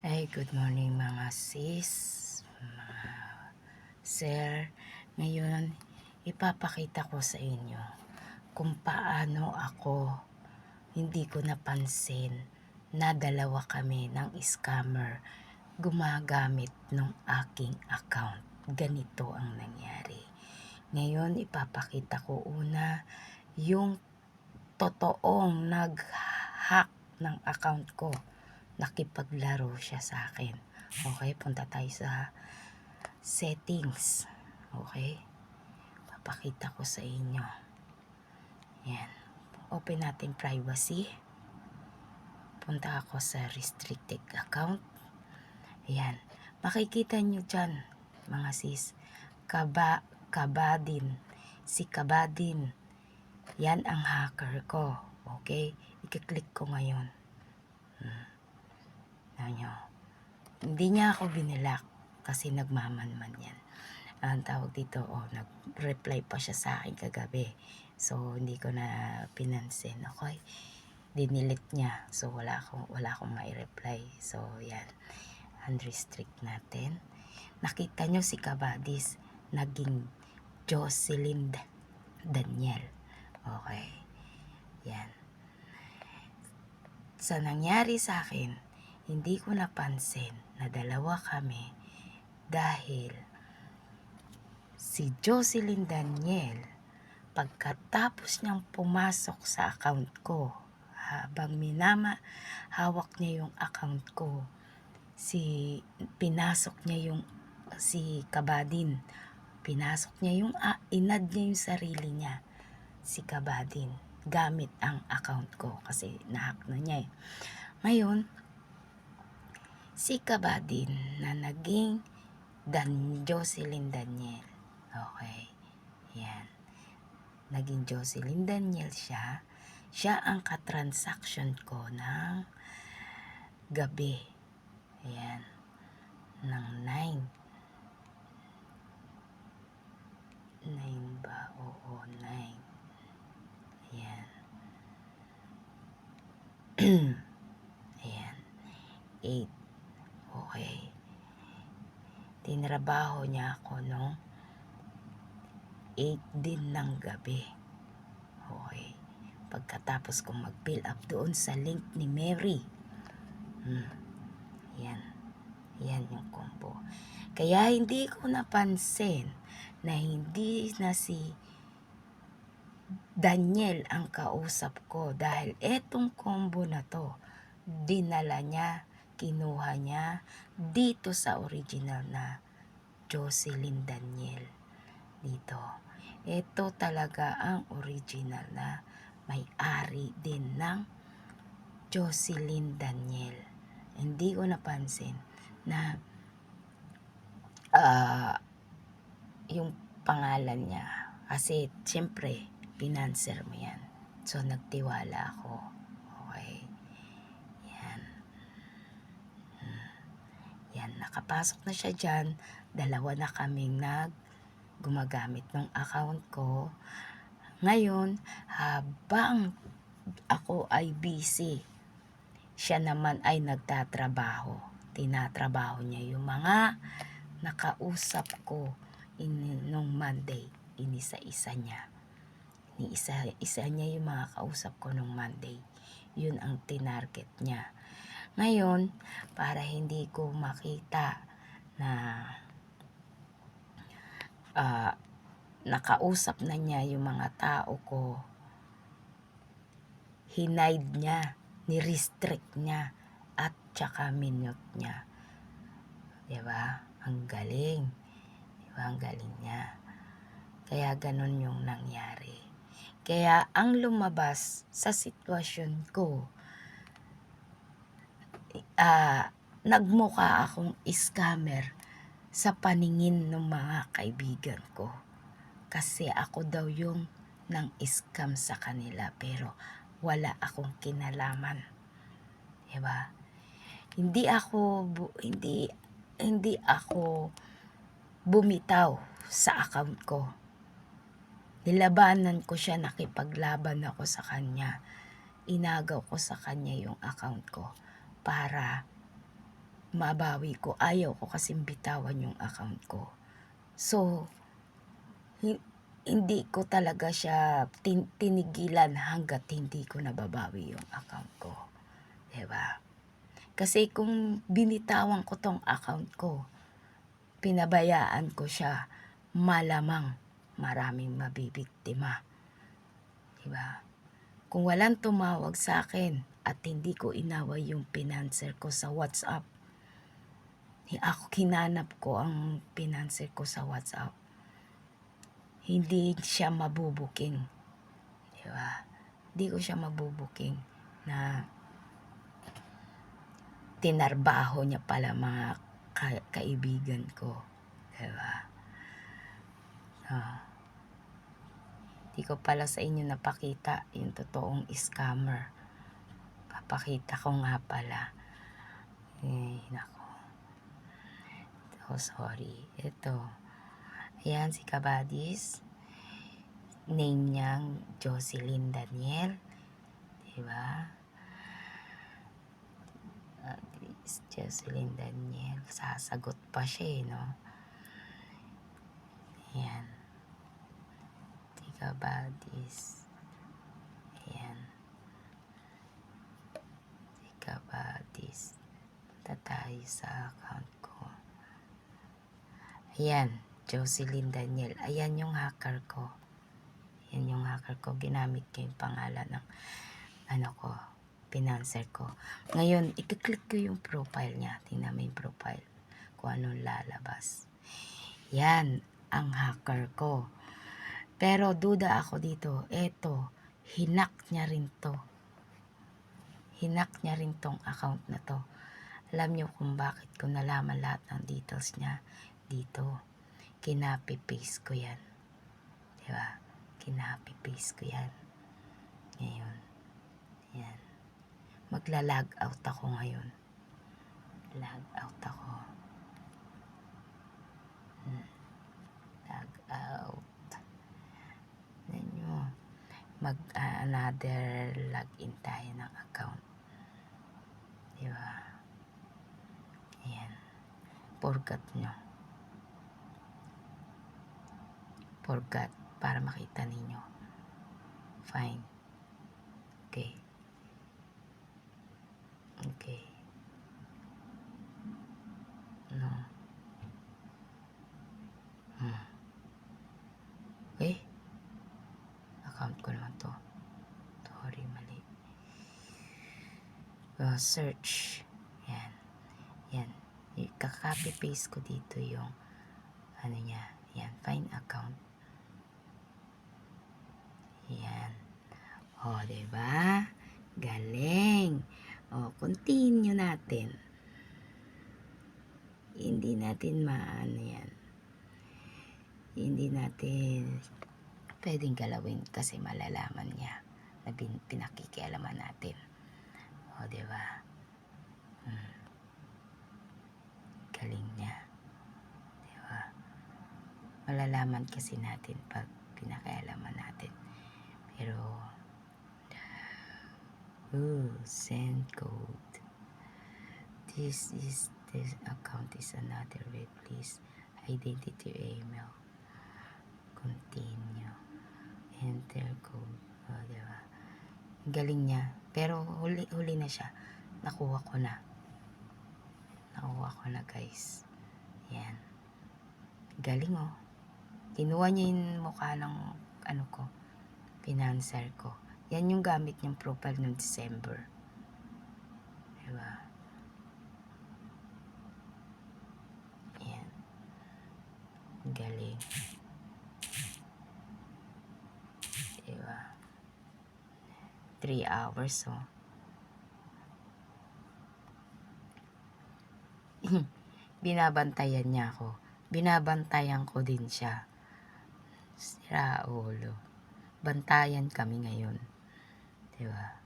Ay, good morning mga sis, mga sir. Ngayon, ipapakita ko sa inyo kung paano ako hindi ko napansin na dalawa kami ng scammer gumagamit ng aking account. Ganito ang nangyari. Ngayon, ipapakita ko una yung totoong nag-hack ng account ko. Nakipaglaro siya sa akin. Okay, punta tayo sa settings. Okay, papakita ko sa inyo. Yan, open natin privacy. Punta ako sa restricted account. Yan, makikita nyo dyan mga sis, Kabadin, si Kabadin, yan ang hacker ko. Okay, i-click ko ngayon. Nyo, hindi niya ako binilak kasi nagmamanman yan. Ang tawag dito, nag-reply pa siya sa akin kagabi. So, hindi ko na pinansin. Okay, dinilit niya. So, wala akong mai-reply. So, yan. Unrestrict natin. Nakita nyo si Kabadis, naging Jocelyn Daniel. Okay, yan. Sa nangyari sa akin, hindi ko napansin na dalawa kami dahil si Jocelyn Daniel, pagkatapos niyang pumasok sa account ko, habang hawak niya yung account ko, pinasok niya yung si Kabadin, pinasok niya yung inad niya yung sarili niya, si Kabadin, gamit ang account ko kasi nahack na niya eh. Ngayon, si Kabadin na naging Jocelyn Daniel. Okay, yan. Naging Jocelyn Daniel siya. Siya ang katransaction ko ng gabi. Ayan. Ng 9. 9 ba? Oo, 9. Ayan. Ayan. 8. Okay. Tinrabaho niya ako nung 8 din ng gabi. Okay. Pagkatapos kong mag-fill up doon sa link ni Mary. Yan. Yan yung combo. Kaya hindi ko napansin na hindi na si Daniel ang kausap ko dahil etong combo na to, dinala niya, kinuha niya dito sa original na Jocelyn Daniel. Dito. Ito talaga ang original na may-ari din ng Jocelyn Daniel. Hindi ko napansin na yung pangalan niya. Kasi siyempre, pinanser mo yan. So, nagtiwala ako. Okay. Yan. Yan, nakapasok na siya dyan. Dalawa na kaming gumagamit ng account ko. Ngayon, habang ako ay busy, siya naman ay nagtatrabaho. Tinatrabaho niya yung mga nakausap ko nung Monday. Inisa-isa niya. Isa niya yung mga kausap ko nung Monday. Yun ang tinarget niya. Ngayon, para hindi ko makita na nakausap na niya yung mga tao ko, hinide niya, ni-restrict niya, at tsaka minute niya. Diba? Ang galing. Diba? Ang galing niya. Kaya ganun yung nangyari. Kaya ang lumabas sa sitwasyon ko, nagmukha akong scammer sa paningin ng mga kaibigan ko. Kasi ako daw yung nang scam sa kanila pero wala akong kinalaman. Diba? Hindi ako bumitaw sa account ko. Nilabanan ko siya, nakipaglaban ako sa kanya. Inagaw ko sa kanya yung account ko para mabawi ko. Ayaw ko kasing bitawan yung account ko. So, hindi ko talaga siya tinigilan hanggat hindi ko nababawi yung account ko. Diba? Kasi kung binitawan ko tong account ko, pinabayaan ko siya, malamang maraming mabibiktima. Diba? Kung walang tumawag sa akin at hindi ko inaway yung pinanser ko sa WhatsApp, ako kinanap ko ang pinanser ko sa WhatsApp, hindi siya mabubuking. Diba? Hindi ko siya mabubuking na tinarbaho niya pala mga kaibigan ko. Diba? Hindi ko pala sa inyo napakita yung totoong scammer. Papakita ko nga pala. Nako. Oh, sorry. Ito. Ayan si Kabadis. Name niyang Jocelyn Daniel. Diba? Jocelyn Daniel. Sasagot pa siya no? Ayan. Si Kabadis. Ayan. Si Kabadis. Punta tayo sa account ko. Ayan. Jocelyn Daniel. Ayan yung hacker ko. Ayan yung hacker ko. Ginamit ko yung pangalan ng pinanser ko. Ngayon, i-click ko yung profile niya. Tingnan mo yung profile. Kung anong lalabas. Yan, ang hacker ko. Pero duda ako dito. Eto, hinak niya rin to. Hinak niya rin tong account na to. Alam niyo kung bakit ko nalaman lahat ng details niya dito. Kinapi-paste ko yan. Diba? Kinapi-paste ko yan. Ngayon. Yan. Magla-log out ako ngayon. Log out ako. Log out. Nanyo. Another login tayo ng account. Diba? Ayan. Forgot nyo. Forgot. Para makita ninyo. Fine. Okay. Okay. No. Okay. Account ko naman to. Sorry, mali. Search. Yan. Yan. Kaka-copy-paste ko dito yung niya. Yan. Find account. Yan. O, diba? Galing. O, continue natin. Hindi natin yan. Hindi natin pwedeng galawin kasi malalaman niya na pinakikialaman natin. O, diba? Galing niya. Diba? Malalaman kasi natin pag pinakialaman natin. Pero, send code. This account is another way. Please, identity email. Continue. Enter code. O, diba? Galing niya. Pero, huli na siya. Nakuha ko na. Nakuha ko na, guys. Yan. Galing, oh. Kinuha niya yung mukha ng pinanser ko. Yan yung gamit niyang profile noong December. Diba? Yan. Galing. Diba? 3 hours, oh. Binabantayan niya ako. Binabantayan ko din siya. Sira ulo. Bantayan kami ngayon. Diba?